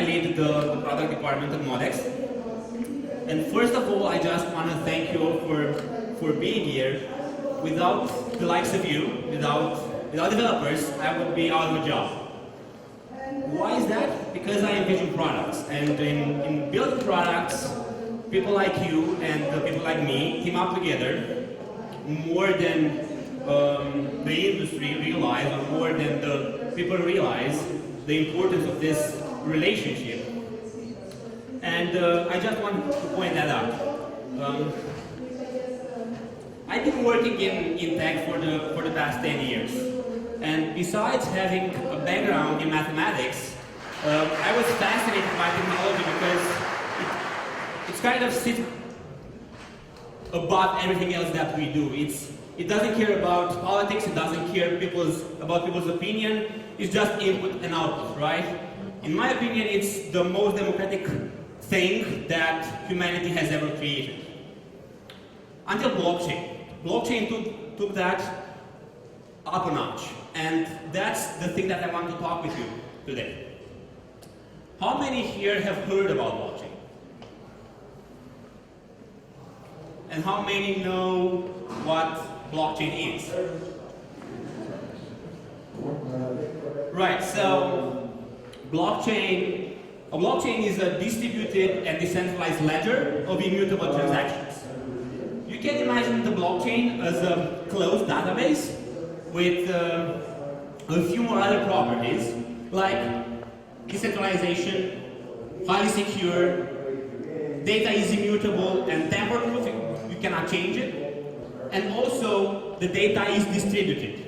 lead the product department at Modex. And first of all, I just want to thank you all for being here. Without the likes of you, without developers, I would be out of a job. Why is that? Because I envision products, and in building products, people like you and people like me team up together more than the industry realize, or more than the people realize the importance of this relationship. And I just want to point that out. I've been working in tech for the past 10 years. And besides having a background in mathematics, I was fascinated by technology because it's kind of sits above everything else that we do. It doesn't care about politics, it doesn't care about people's opinion, it's just input and output, right? In my opinion, it's the most democratic thing that humanity has ever created. Until blockchain. Blockchain took that up a notch. And that's the thing that I want to talk with you today. How many here have heard about blockchain? And how many know what blockchain is? Right, so a blockchain is a distributed and decentralized ledger of immutable transactions. You can imagine the blockchain as a closed database with a few more other properties, like decentralization, highly secure, data is immutable and tamper-proof, you cannot change it, and also the data is distributed.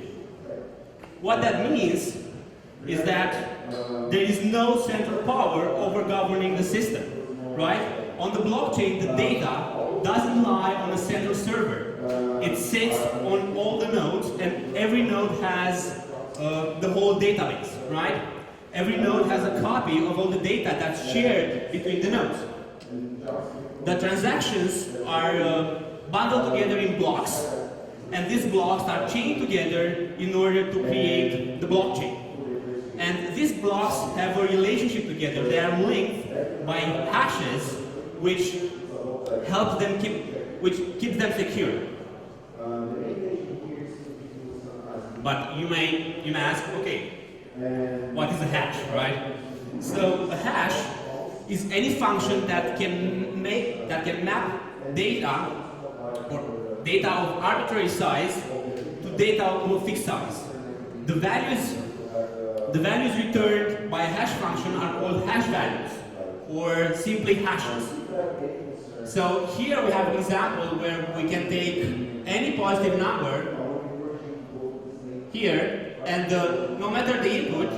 What that means is that there is no central power over governing the system, right? On the blockchain, the data doesn't lie on a central server. It sits on all the nodes, and every node has the whole database, right? Every node has a copy of all the data that's shared between the nodes. The transactions are bundled together in blocks, and these blocks are chained together in order to create the blockchain. And these blocks have a relationship together. They are linked by hashes, which helps them keeps them secure. But you may ask, okay, what is a hash, right? So a hash is any function that can map data or data of arbitrary size to data of a fixed size. The values returned by a hash function are called hash values, or simply hashes. So here we have an example where we can take any positive number here, and no matter the input,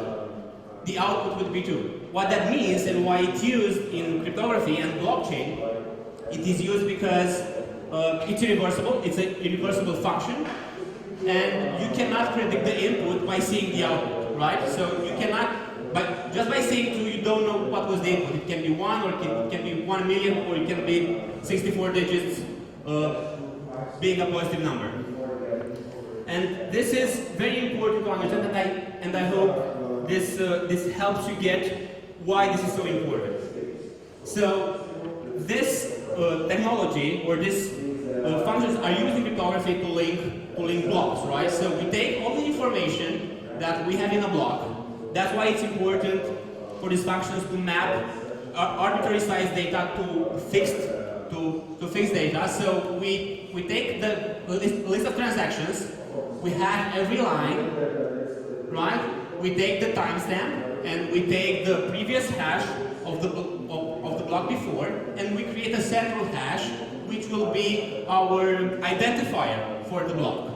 the output would be 2. What that means and why it's used in cryptography and blockchain, it is used because it's irreversible, it's a irreversible function, and you cannot predict the input by seeing the output, right? So you cannot, but just by saying 2, you don't know what was the input. It can be 1, or it can be 1 million, or it can be 64 digits being a positive number. And this is very important to understand, and I hope this helps you get why this is so important. So this technology, or this functions are used in cryptography to link blocks, right? So we take all the information that we have in a block. That's why it's important for these functions to map arbitrary size data to fixed data. So we take the list of transactions, we have every line, right? We take the timestamp, and we take the previous hash of the block before, and we create a central hash, which will be our identifier for the block.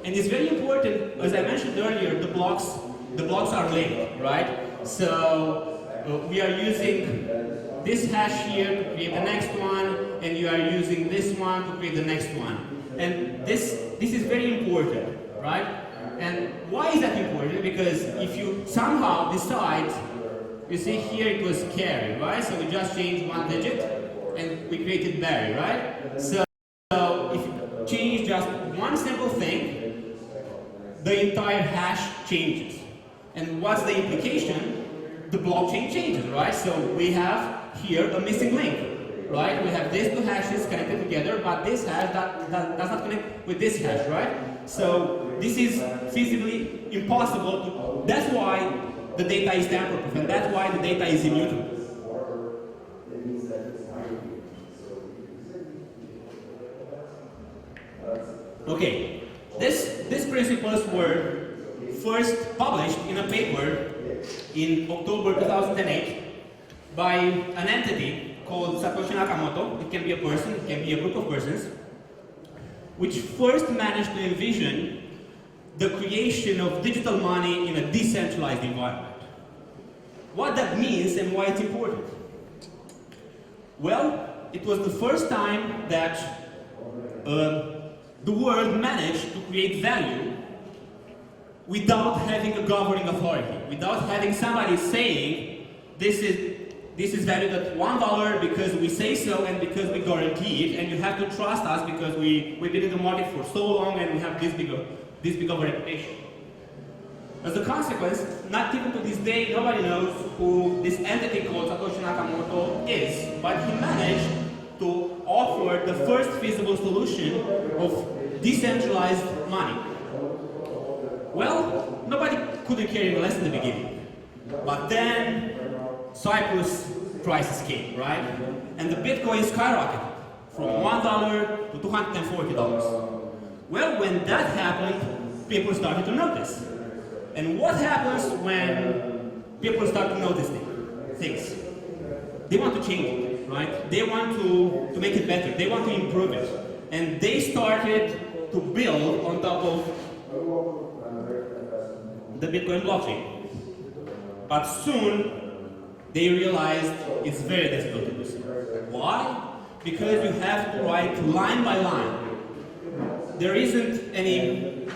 And it's very important, as I mentioned earlier, the blocks are linked, right? So we are using this hash here to create the next one, and you are using this one to create the next one. And this is very important, right? And why is that important? Because if you somehow decide, you see here it was carry, right? So we just changed 1 digit, and we created Barry, right? So if you change just one simple thing, the entire hash changes. And what's the implication? the blockchain changes, right? So we have here a missing link, right? We have these two hashes connected together, but this hash that does not connect with this hash, right? So this is feasibly impossible to, that's why the data is tamper-proof, and that's why the data is immutable. Okay, these principles were first published in a paper in October 2008 by an entity called Satoshi Nakamoto. It can be a person, it can be a group of persons, which first managed to envision the creation of digital money in a decentralized environment. What that means and why it's important? Well, it was the first time that the world managed to create value without having a governing authority, without having somebody saying this is valued at $1 because we say so and because we guarantee it, and you have to trust us because we've been in the market for so long and we have this big of a reputation. As a consequence, not even to this day, nobody knows who this entity called Satoshi Nakamoto is, but he managed to offer the first feasible solution of decentralized money. Well, nobody couldn't care him less in the beginning. But then Cyprus crisis came, right? And the Bitcoin skyrocketed from $1 to $240. Well, when that happened, people started to notice. And what happens when people start to notice things? They want to change it, right? They want to make it better. They want to improve it. And they started to build on top of the Bitcoin blockchain. But soon, they realized it's very difficult to do so. Why? Because you have to write line by line. There isn't any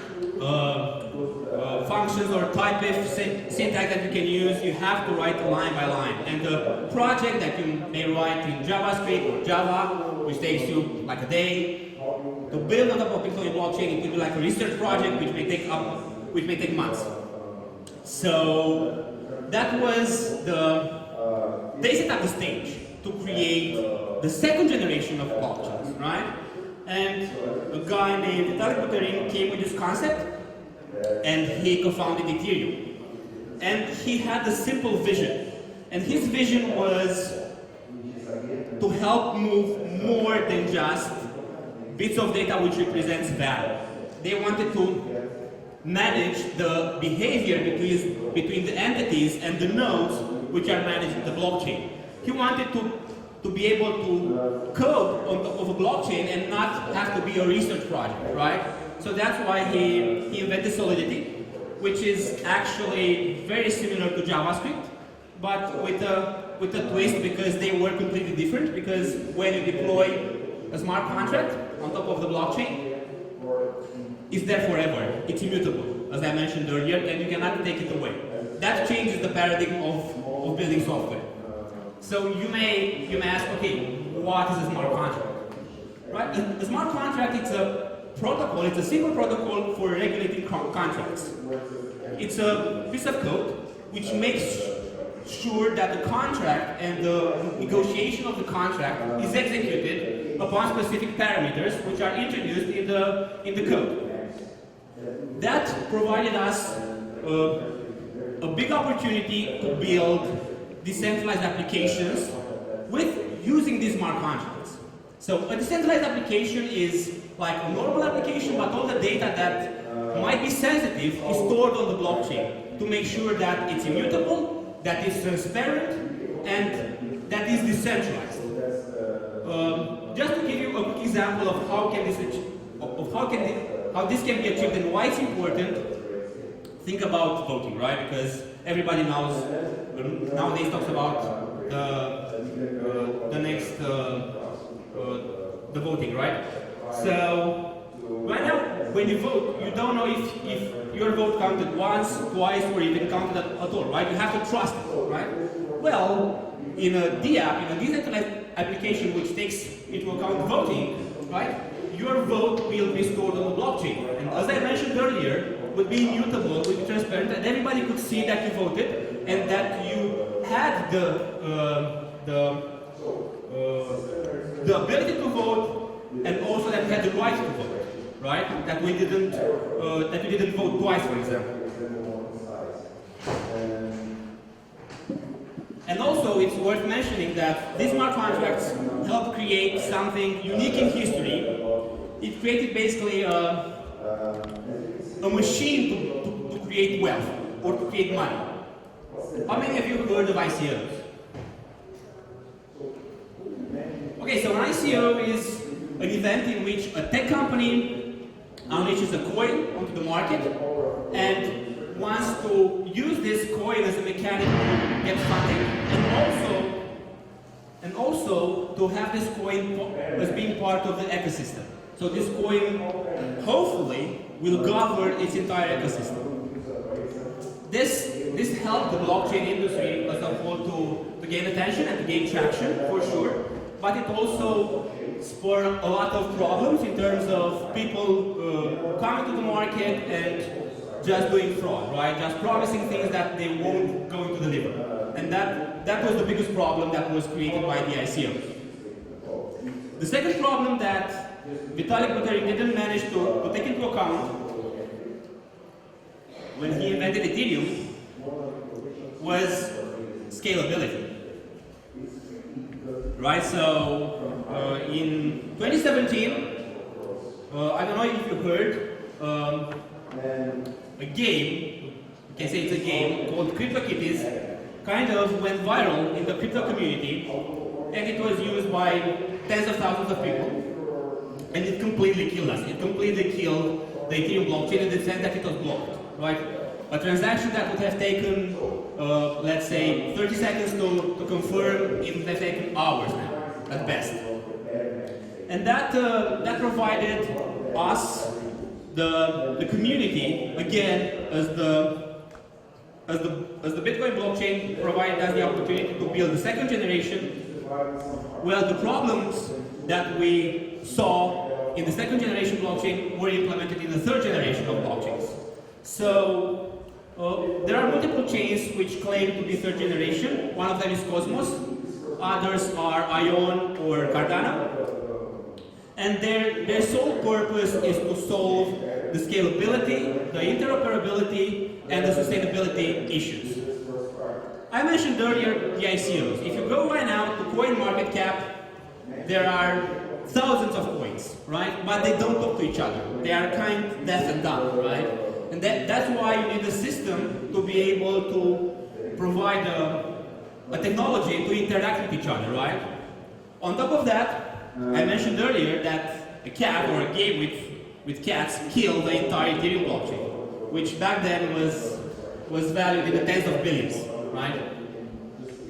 functions or type if syntax that you can use. You have to write line by line. And the project that you may write in JavaScript or Java, which takes you like a day, to build on top of Bitcoin blockchain, it could be like a research project which may take months. So that was they set up the stage to create the second generation of blockchains, right? And a guy named Vitalik Buterin came with this concept, and he co-founded Ethereum. And he had a simple vision, and his vision was to help move more than just bits of data which represents value. They wanted to manage the behavior between the entities and the nodes which are managing the blockchain. He wanted to be able to code on top of a blockchain and not have to be a research project, right? So that's why he invented Solidity, which is actually very similar to JavaScript, but with a twist because they were completely different. Because when you deploy a smart contract on top of the blockchain, it's there forever. It's immutable, as I mentioned earlier, and you cannot take it away. That changes the paradigm of building software. So you may ask, okay, what is a smart contract? Right? A smart contract, it's a protocol, it's a single protocol for regulating contracts. It's a piece of code which makes sure that the contract and the negotiation of the contract is executed upon specific parameters which are introduced in the code. That provided us a big opportunity to build decentralized applications with using these smart contracts. So a decentralized application is like a normal application, but all the data that might be sensitive is stored on the blockchain to make sure that it's immutable, that it's transparent, and that is decentralized. Just to give you a quick example of how this can be achieved and why it's important, think about voting, right? Because everybody nowadays talks about the voting, right? So right now, when you vote, you don't know if your vote counted once, twice, or even counted at all, right? You have to trust it, right? Well, in a DApp, in a decentralized application which takes into account voting, right? Your vote will be stored on the blockchain, and as I mentioned earlier, would be immutable, would be transparent, and everybody could see that you voted and that you had the ability to vote, and also that we had the right to vote, right? That we didn't vote twice, for example. And also, it's worth mentioning that these smart contracts helped create something unique in history. It created basically a machine to create wealth or to create money. How many of you have heard of ICOs? Okay, so an ICO is an event in which a tech company unleashes a coin onto the market and wants to use this coin as a mechanic to get funding, and also to have this coin as being part of the ecosystem. So this coin, hopefully, will govern its entire ecosystem. This helped the blockchain industry as a whole to gain attention and to gain traction, for sure, but it also spurred a lot of problems in terms of people coming to the market and just doing fraud, right? Just promising things that they won't going to deliver. And that was the biggest problem that was created by the ICO. The second problem that Vitalik Buterin didn't manage to take into account when he invented Ethereum was scalability. Right, so in 2017, I don't know if you heard, a game, you can say it's a game, called CryptoKitties, kind of went viral in the crypto community, and it was used by tens of thousands of people, and it completely killed us. It completely killed the Ethereum blockchain in the sense that it was blocked, right? A transaction that would have taken, let's say, 30 seconds to confirm, it would have taken hours now, at best. And that provided us, the community, again, as the Bitcoin blockchain provided us the opportunity to build the second generation. Well, the problems that we saw in the second generation blockchain were implemented in the third generation of blockchains. So there are multiple chains which claim to be third generation. One of them is Cosmos, others are Ion or Cardano. And their sole purpose is to solve the scalability, the interoperability, and the sustainability issues. I mentioned earlier the ICOs. If you go right now to CoinMarketCap, there are thousands of coins, right? But they don't talk to each other. They are kind of deaf and dumb, right? And that's why you need a system to be able to provide a technology to interact with each other, right? On top of that, I mentioned earlier that a cat or a game with cats killed the entire Ethereum blockchain, which back then was valued in the tens of billions, right?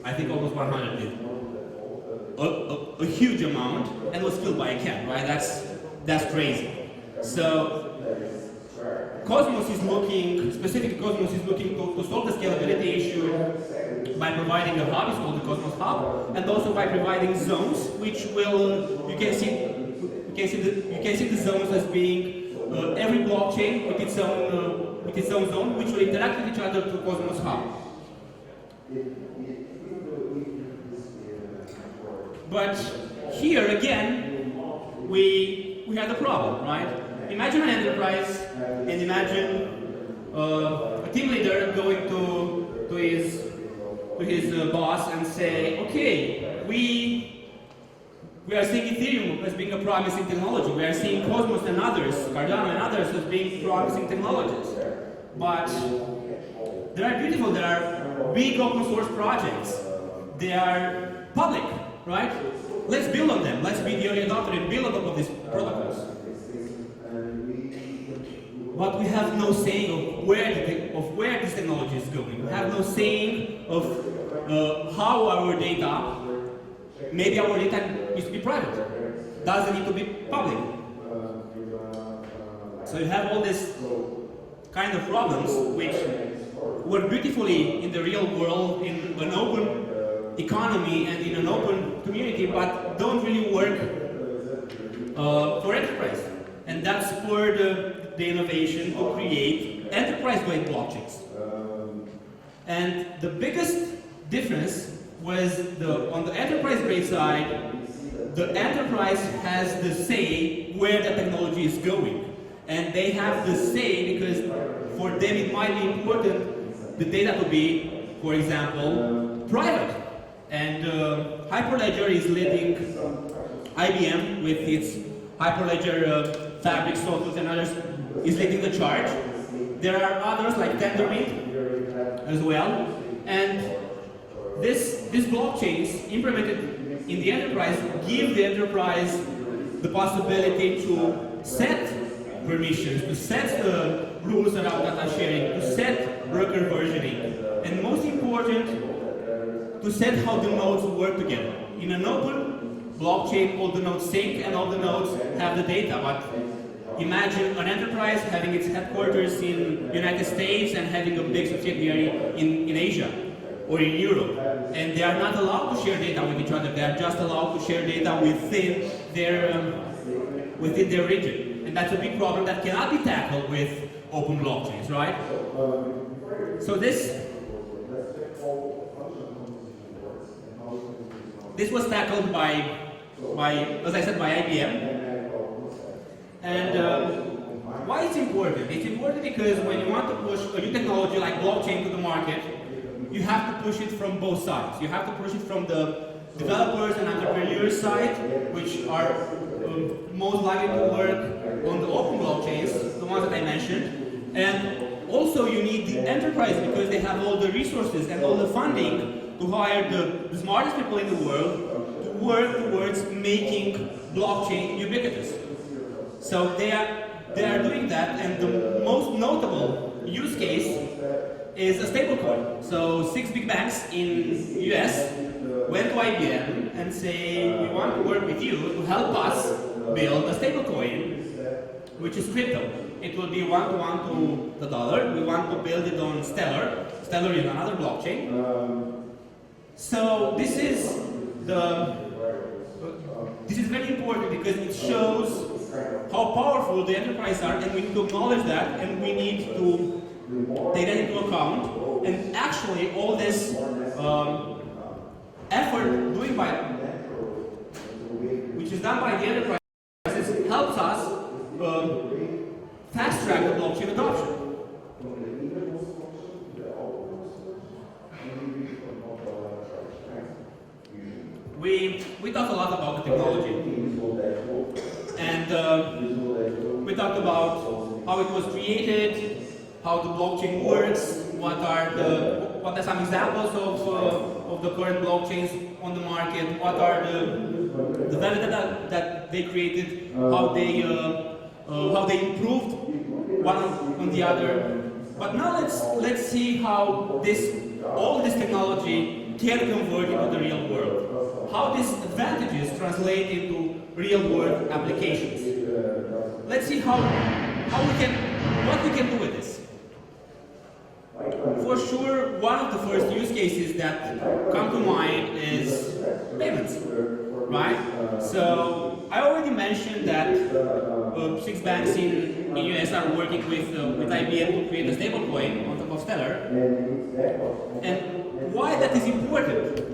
I think almost 100 billion. A huge amount, and was killed by a cat, right? That's crazy. So Cosmos is looking, specifically Cosmos is looking to solve the scalability issue by providing a hub, it's called the Cosmos Hub, and also by providing zones, which will, you can see the zones as being every blockchain with its own zone, which will interact with each other through Cosmos Hub. But here again, we had a problem, right? Imagine an enterprise, and imagine a team leader going to his boss and say, okay, we are seeing Ethereum as being a promising technology. We are seeing Cosmos and others, Cardano and others as being promising technologies. But they are beautiful. There are big open source projects. They are public, right? Let's build on them. Let's be the early adopter and build on top of these protocols. But we have no saying of where this technology is going. We have no saying of how our data, maybe our data needs to be private, doesn't need to be public. So you have all these kind of problems which work beautifully in the real world, in an open economy and in an open community, but don't really work for enterprise. And that spurred the innovation to create enterprise-grade blockchains. And the biggest difference was on the enterprise grade side, the enterprise has the say where the technology is going. And they have the say because for them it might be important the data to be, for example, private. And Hyperledger is leading IBM with its Hyperledger Fabric, Sophos, and others is leading the charge. There are others like Tendermint as well. And these blockchains implemented in the enterprise give the enterprise the possibility to set permissions, to set the rules around data sharing, to set worker versioning, and most important, to set how the nodes work together. In an open blockchain, all the nodes sync and all the nodes have the data, but imagine an enterprise having its headquarters in the United States and having a big subsidiary in Asia or in Europe, and they are not allowed to share data with each other. They are just allowed to share data within their region, and that's a big problem that cannot be tackled with open blockchains, right? So this was tackled by, as I said, by IBM. And why it's important? It's important because when you want to push a new technology like blockchain to the market, you have to push it from both sides. You have to push it from the developers and entrepreneurs side, which are most likely to work on the open blockchains, the ones that I mentioned. And also you need the enterprise because they have all the resources and all the funding to hire the smartest people in the world to work towards making blockchain ubiquitous. So they are doing that, and the most notable use case is a stablecoin. So 6 big banks in US went to IBM and say, we want to work with you to help us build a stablecoin, which is crypto. It will be 1-to-1 to the dollar. We want to build it on Stellar. Stellar is another blockchain. So this is very important because it shows how powerful the enterprises are, and we need to acknowledge that, and we need to take that into account. And actually, all this effort which is done by the enterprises helps us fast track the blockchain adoption. We talked a lot about the technology, and we talked about how it was created, how the blockchain works, what are some examples of the current blockchains on the market, what are the value that they created, how they improved one on the other. But now let's see how all this technology can convert into the real world. How these advantages translate into real world applications. Let's see what we can do with this. For sure, one of the first use cases that come to mind is payments, right? So I already mentioned that 6 banks in US are working with IBM to create a stablecoin on top of Stellar. And why that is important?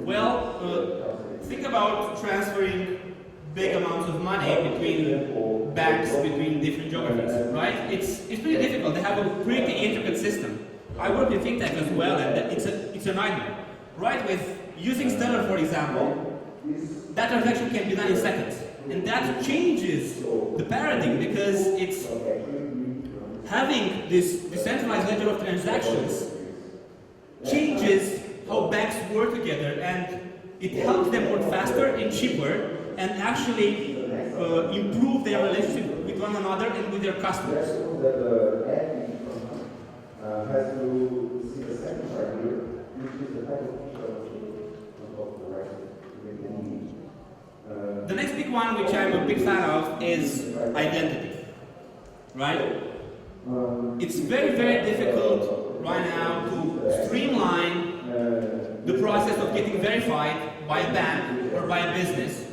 Well, think about transferring big amounts of money between banks, between different geographies, right? It's pretty difficult. They have a pretty intricate system. I work in fintech as well, and it's a nightmare, right? With using Stellar, for example, that transaction can be done in seconds, and that changes the paradigm because it's having this decentralized ledger of transactions changes how banks work together, and it helps them work faster and cheaper, and actually improve their relationship with one another and with their customers. The next big one, which I'm a big fan of, is identity, right? It's very, very difficult right now to streamline the process of getting verified by a bank or by a business.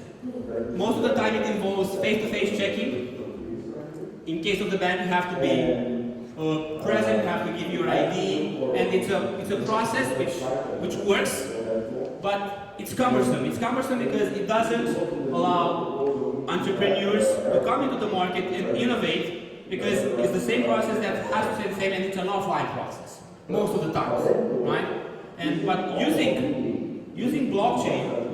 Most of the time it involves face-to-face checking. In case of the bank, you have to be present, you have to give your ID, and it's a process which works, but it's cumbersome. It's cumbersome because it doesn't allow entrepreneurs to come into the market and innovate, because it's the same process that has to stay the same, and it's an offline process most of the time, right? But using blockchain,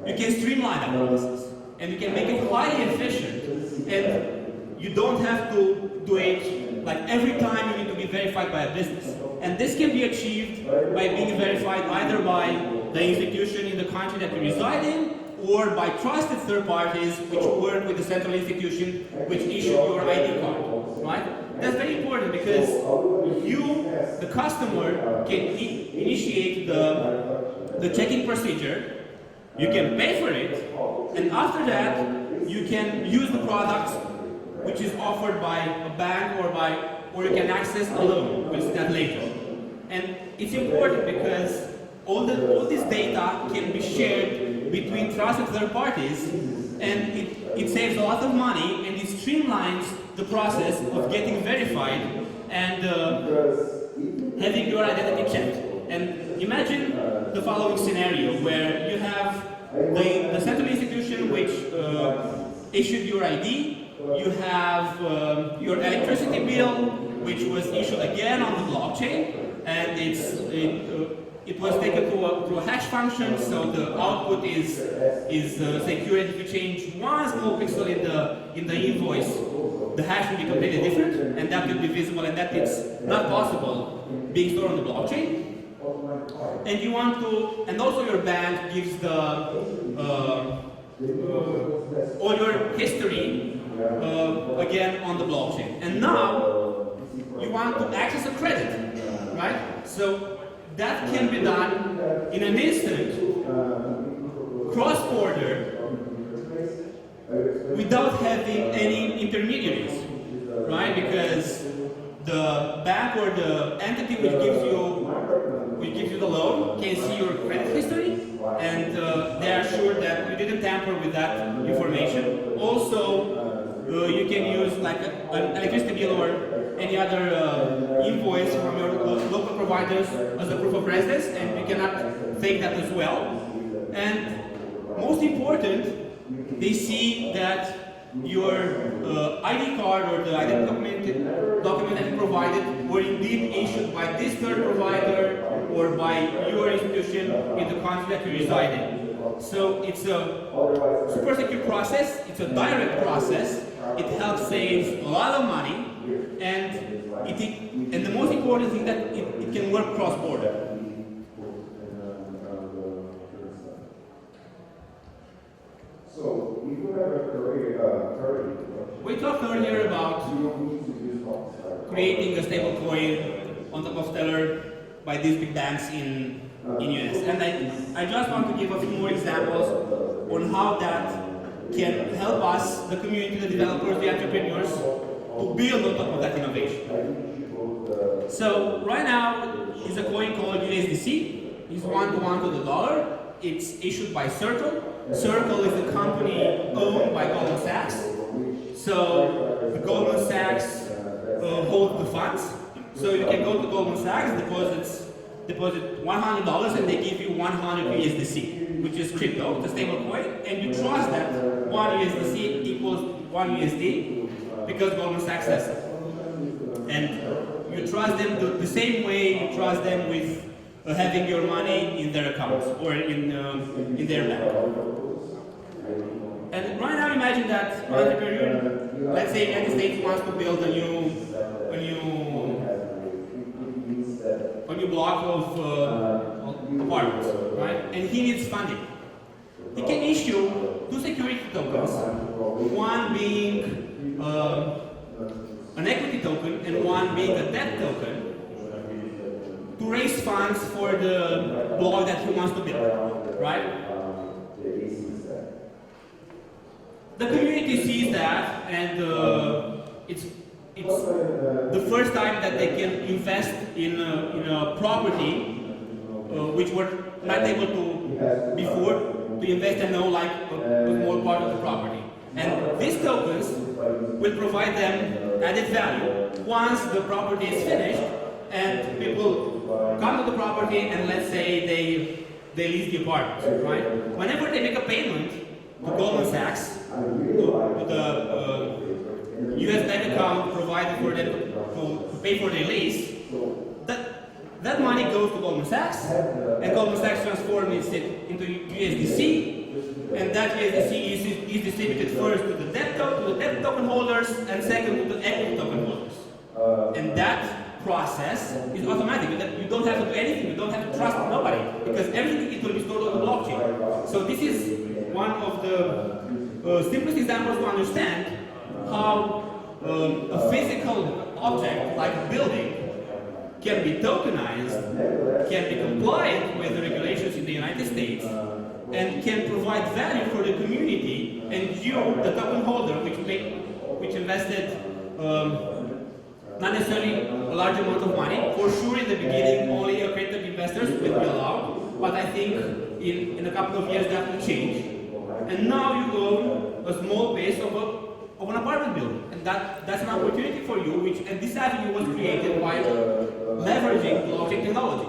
you can streamline that process, and you can make it highly efficient, and you don't have to do it like every time you need to be verified by a business. And this can be achieved by being verified either by the institution in the country that you reside in, or by trusted third parties which work with the central institution which issued your ID card, right? That's very important because you, the customer, can initiate the checking procedure. You can pay for it, and after that, you can use the products which is offered by a bank or you can access a loan, we'll see that later. And it's important because all this data can be shared between trusted third parties, and it saves a lot of money, and it streamlines the process of getting verified and having your identity checked. And imagine the following scenario where you have the central institution which issued your ID, you have your electricity bill which was issued again on the blockchain, and it was taken through a hash function, so the output is secure. If you change one small pixel in the invoice, the hash will be completely different, and that will be visible, and that it's not possible being stored on the blockchain. And you want to, and also your bank gives the all your history again on the blockchain. And now you want to access a credit, right? So that can be done in an instant, cross-border, without having any intermediaries, right? Because the bank or the entity which gives you the loan can see your credit history, and they are sure that you didn't tamper with that information. Also, you can use like an electricity bill or any other invoice from your local providers as a proof of residence, and you cannot fake that as well. And most important, they see that your ID card or the identity document that you provided were indeed issued by this third provider or by your institution in the country that you reside in. So it's a super secure process, it's a direct process, it helps save a lot of money, and the most important thing that it can work cross-border. So, if you have a we talked earlier about creating a stable coin on top of Stellar by these big banks in US. And I just want to give a few more examples on how that can help us, the community, the developers, the entrepreneurs, to build on top of that innovation. So right now is a coin called USDC. It's 1-to-1 to the dollar. It's issued by Circle. Circle is a company owned by Goldman Sachs. So the Goldman Sachs holds the funds. So you can go to Goldman Sachs, deposit $100, and they give you 100 USDC, which is crypto, the stable coin, and you trust that 1 USDC equals 1 USD because Goldman Sachs says it. And you trust them the same way you trust them with having your money in their accounts or in their bank. And right now, imagine that an entrepreneur, let's say United States wants to build a new block of apartments, right? And he needs funding. He can issue 2 security tokens, one being an equity token and one being a debt token, to raise funds for the block that he wants to build, right? The community sees that, and it's the first time that they can invest in a property which were not able to before to invest and know like a small part of the property. And these tokens will provide them added value once the property is finished and people come to the property and let's say they lease the apartment, right? Whenever they make a payment to Goldman Sachs, to the US bank account provided for them to pay for their lease, that money goes to Goldman Sachs, and Goldman Sachs transforms it into USDC, and that USDC is distributed first to the debt token holders, and second to the equity token holders. And that process is automatic. You don't have to do anything. You don't have to trust nobody because everything it will be stored on the blockchain. So this is one of the simplest examples to understand how a physical object like a building can be tokenized, can be compliant with the regulations in the United States, and can provide value for the community, and you, the token holder, which invested not necessarily a large amount of money. For sure, in the beginning, only accredited investors will be allowed, but I think in a couple of years that will change. And now you own a small piece of an apartment building, and that's an opportunity for you. And this avenue was created by leveraging blockchain technology.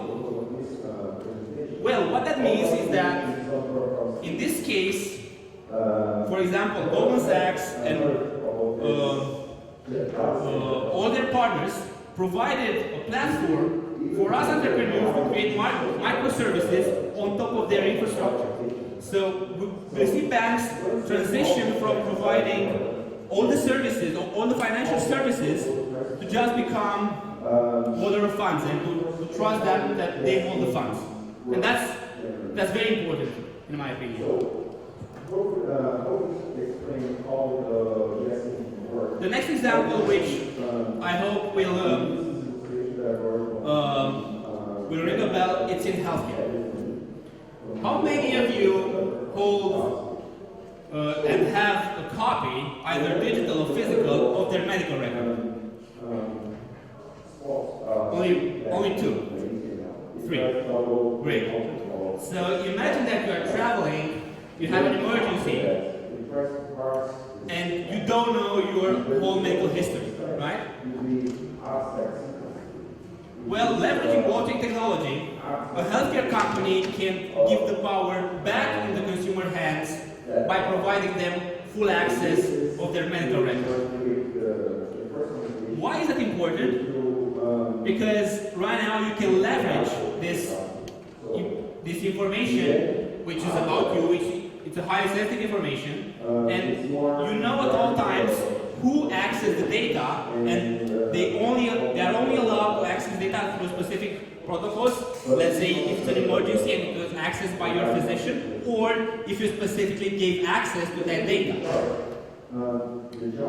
Well, what that means is that in this case, for example, Goldman Sachs and all their partners provided a platform for us entrepreneurs to create microservices on top of their infrastructure. So we see banks transition from providing all the services, all the financial services, to just become holder of funds and to trust them that they hold the funds. And that's very important, in my opinion. The next example, which I hope will ring a bell, it's in healthcare. How many of you hold and have a copy, either digital or physical, of their medical record? Only 2, 3. Great. So imagine that you are traveling, you have an emergency, and you don't know your whole medical history, right? Well, leveraging blockchain technology, a healthcare company can give the power back in the consumer hands by providing them full access of their medical record. Why is that important? Because right now you can leverage this information, which is about you, it's a highly sensitive information, and you know at all times who accesses the data, and they are only allowed to access data through specific protocols. Let's say if it's an emergency and it was accessed by your physician, or if you specifically gave access to that data.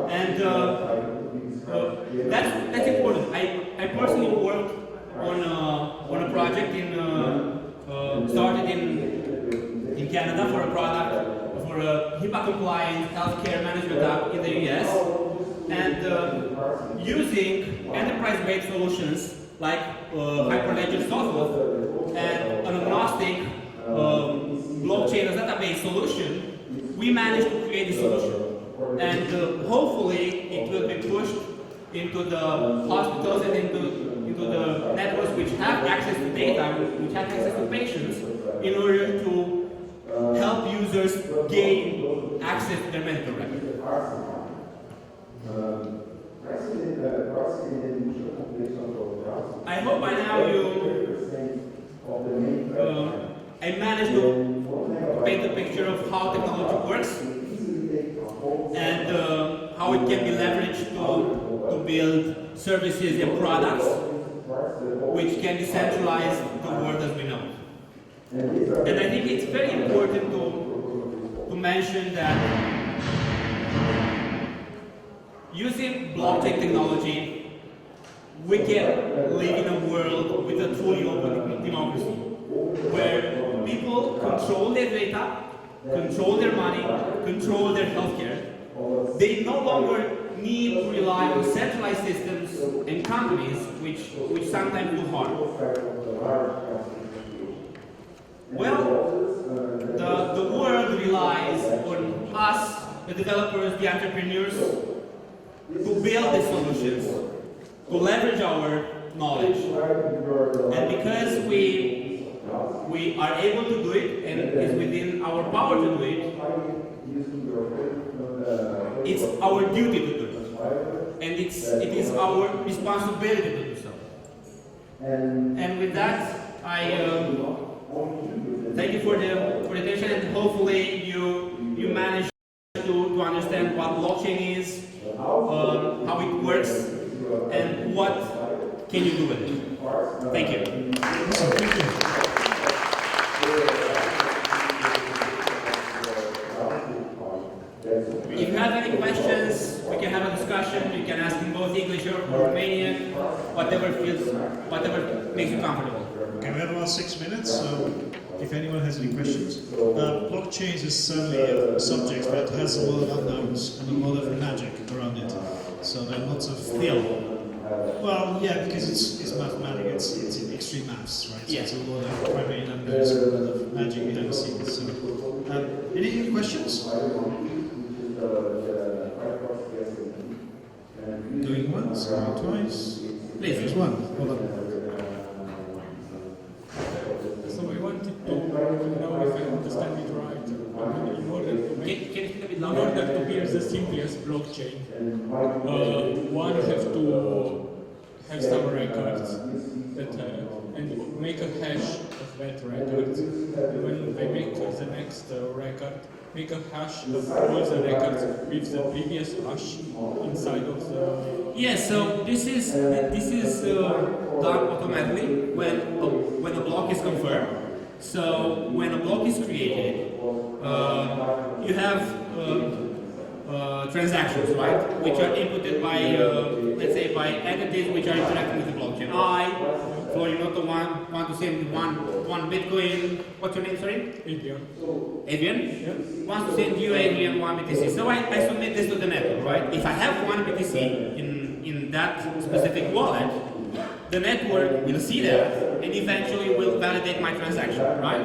And that's important. I personally worked on a project started in Canada for a product for a HIPAA compliant healthcare management app in the US, and using enterprise-grade solutions like Hyperledger software and an agnostic blockchain as database solution, we managed to create a solution. And hopefully it will be pushed into the hospitals and into the networks which have access to data, which have access to patients, in order to help users gain access to their medical record. I hope by now I managed to paint a picture of how technology works and how it can be leveraged to build services and products which can decentralize the world as we know. And I think it's very important to mention that using blockchain technology, we can live in a world with a truly open democracy, where people control their data, control their money, control their healthcare. They no longer need to rely on centralized systems and companies which sometimes do harm. Well, the world relies on us, the developers, the entrepreneurs, to build the solutions, to leverage our knowledge. And because we are able to do it, and it's within our power to do it, it's our duty to do it. And it is our responsibility to do so. And with that, I thank you for the attention, and hopefully you manage to understand what blockchain is, how it works, and what can you do with it. Thank you. Thank you. If you have any questions, we can have a discussion. You can ask in both English or Romanian, whatever makes you comfortable. Okay, we have about 6 minutes, so if anyone has any questions. Blockchains is certainly a subject that has a lot of unknowns and a lot of magic around it. So there are lots of well, yeah, because it's mathematics, it's in extreme maths, right? So Yeah. it's a lot of primary numbers, a lot of magic behind the scenes. So, any questions? Going once, going twice. Please. There's one. Hold on. So I wanted to know if I understand it right. In order to Can make, you speak a bit in louder? order to build the simplest blockchain, one has to have some records that and make a hash of that record. And when I make the next record, make a hash of all the records with the previous hash inside of the. Yes, so this is done automatically when a block is confirmed. So when a block is created, you have transactions, right, which are inputted by let's say by entities which are interacting with the blockchain. Florin Otto want to send one Bitcoin. What's your name? Sorry. Adrian. Adrian? Yeah. Wants to send you, Adrian, one BTC. So I submit this to the network, right? If I have one BTC in that specific wallet, the network will see that and eventually will validate my transaction, right?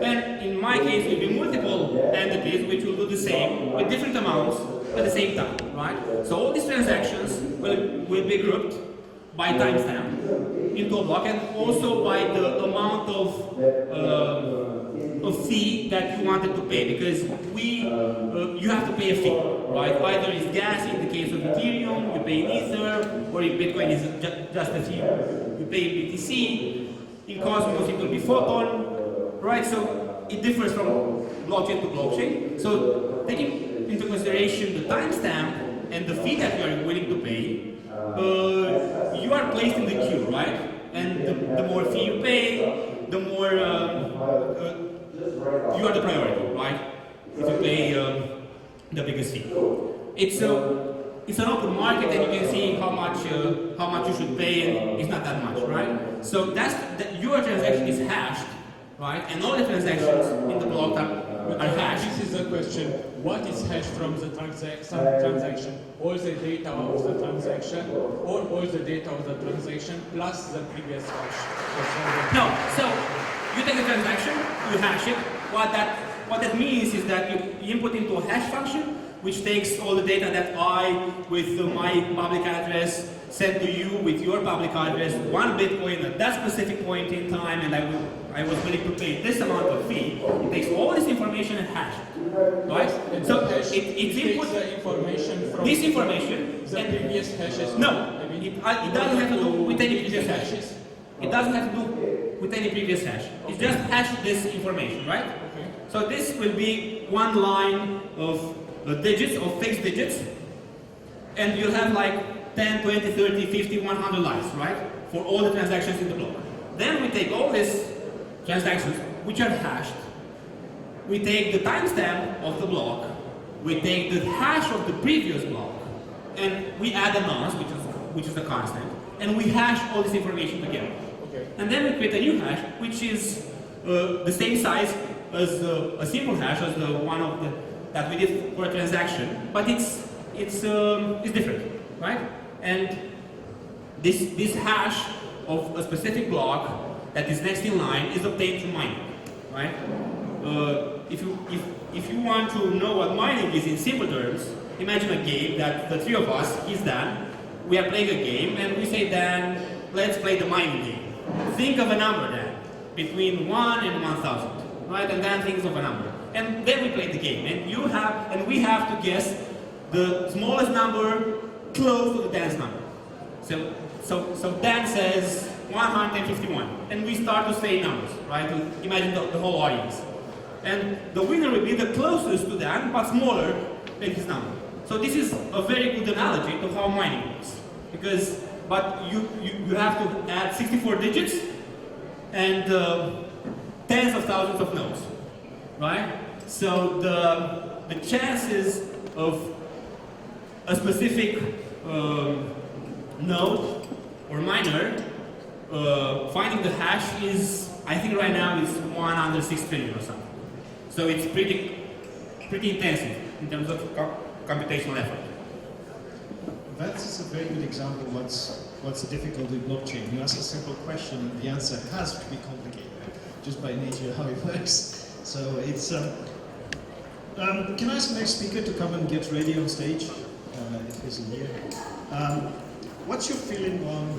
And in my case, it will be multiple entities which will do the same with different amounts at the same time, right? So all these transactions will be grouped by timestamp into a block, and also by the amount of fee that you wanted to pay, because you have to pay a fee, right? Either it's gas in the case of Ethereum, you pay in Ether, or in Bitcoin is just a fee. You pay in BTC, in Cosmos it will be Photon, right? So it differs from blockchain to blockchain. So taking into consideration the timestamp and the fee that you are willing to pay, you are placed in the queue, right? And the more fee you pay, the more you are the priority, right? If you pay the biggest fee. It's an open market, and you can see how much you should pay, and it's not that much, right? So your transaction is hashed, right? And all the transactions in the block are hashed. This is the question. What is hashed from the transaction? All the data of the transaction, or all the data of the transaction plus the previous hash? No, so you take a transaction, you hash it. What that means is that you input into a hash function, which takes all the data that I, with my public address, sent to you with your public address, one Bitcoin at that specific point in time, and I was willing to pay this amount of fee. It takes all this information and hash it, right? And So the hash, it's takes input the information from this information. the and previous hashes. no, I mean, it doesn't have to do with any previous the hashes. It doesn't have to do with any previous hash. It's just hash this information, right? Okay. So this will be one line of digits, of fixed digits, and you'll have like 10, 20, 30, 50, 100 lines, right? For all the transactions in the block. Then we take all these transactions, which are hashed, we take the timestamp of the block, we take the hash of the previous block, and we add a nonce, which is the constant, and we hash all this information together. Okay. And then we create a new hash, which is the same size as a simple hash, as the one that we did for a transaction, but it's different, right? And this hash of a specific block that is next in line is obtained through mining, right? If you want to know what mining is in simple terms, imagine a game that the three of us, he's Dan, we are playing a game, and we say, Dan, let's play the mining game. Think of a number, Dan, between 1 and 1,000, right? And Dan thinks of a number. And then we play the game, and we have to guess the smallest number close to the Dan's number. So Dan says 151, and we start to say numbers, right? To imagine the whole audience. And the winner will be the closest to Dan, but smaller than his number. So this is a very good analogy to how mining works. But you have to add 64 digits and tens of thousands of nodes, right? So the chances of a specific node or miner finding the hash is, I think right now it's 1 under 6 trillion or something. So it's pretty intensive in terms of computational effort. That's a very good example of what's difficult with blockchain. You ask a simple question and the answer has to be complicated, just by nature of how it works. So it's... can I ask the next speaker to come and get ready on stage? If he's in here. What's your feeling on...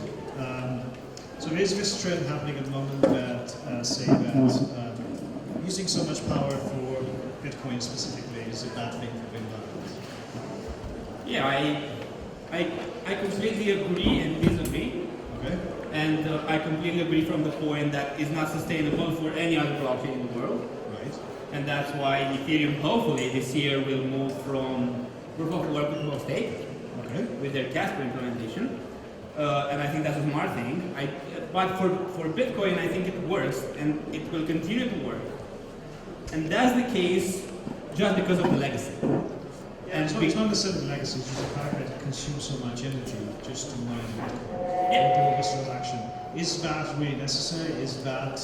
so there's this trend happening at the moment that say that using so much power for Bitcoin specifically is a bad thing for the environment. Yeah, I completely agree and disagree. Okay. And I completely agree from the point that it's not sustainable for any other blockchain in the world. Right. And that's why Ethereum hopefully this year will move from proof of work to proof of stake. Okay. With their Casper implementation. And I think that's a smart thing. But for Bitcoin, I think it works and it will continue to work. And that's the case just because of the legacy. Yeah, it's not necessarily the legacy, it's just the fact that it consumes so much energy just to mine Bitcoin. Yeah. Do this transaction. Is that really necessary? Is that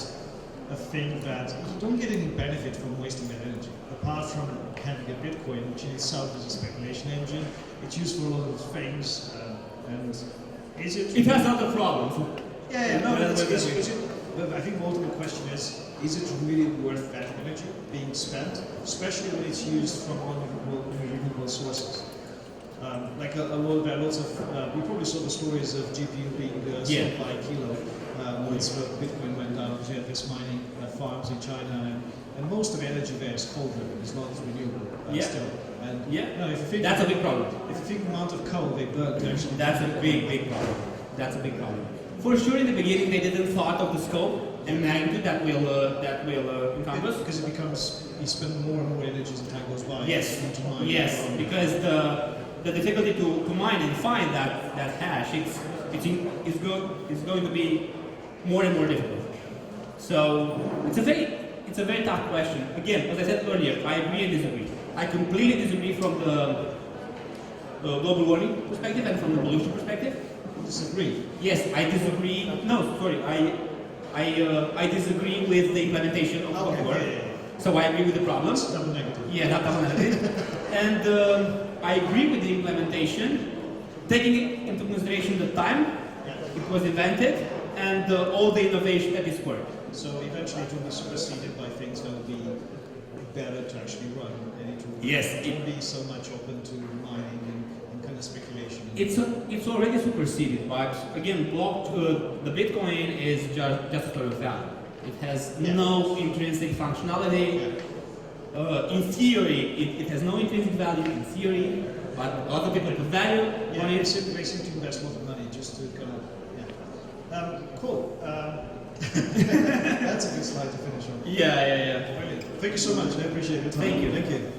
a thing that you don't get any benefit from wasting that energy? Apart from having a Bitcoin, which in itself is a speculation engine, it's used for a lot of things, and is it... It has other problems. Yeah, no, but I think the ultimate question is it really worth that energy being spent, especially when it's used from renewable sources? Like a world where lots of, we probably saw the stories of GPU being sold by kilo once Bitcoin went down, because you had this mining farms in China, and most of the energy there is coal driven, it's not renewable still. And no, if you think that's a big problem. If you think the amount of coal they burn to actually... That's a big problem. That's a big problem. For sure, in the beginning, they didn't thought of the scope and magnitude that will encompass. Because it becomes, you spend more and more energy as the time goes by. Yes, to mine. yes, because the difficulty to mine and find that hash, it's going to be more and more difficult. So it's a very tough question. Again, as I said earlier, I agree and disagree. I completely disagree from the global warming perspective and from the pollution perspective. Disagree? Yes, I disagree. No, sorry, I disagree with the implementation of okay, work. yeah. So I agree with the problems. That's double negative. Yeah, that's double negative. And I agree with the implementation, taking into consideration the time it was invented and all the innovation that is worked. So eventually it will be superseded by things that will be better to actually run, and it won't be so much open to mining and kind of speculation. It's already superseded, but again, the Bitcoin is just a store of value. It has no intrinsic functionality. In theory, it has no intrinsic value in theory, but a lot of people put value on it. They seem to invest a lot of money just to kind of, cool. That's a good slide to finish on. Yeah. Brilliant. Thank you so much. I appreciate your time. Thank you. Thank you.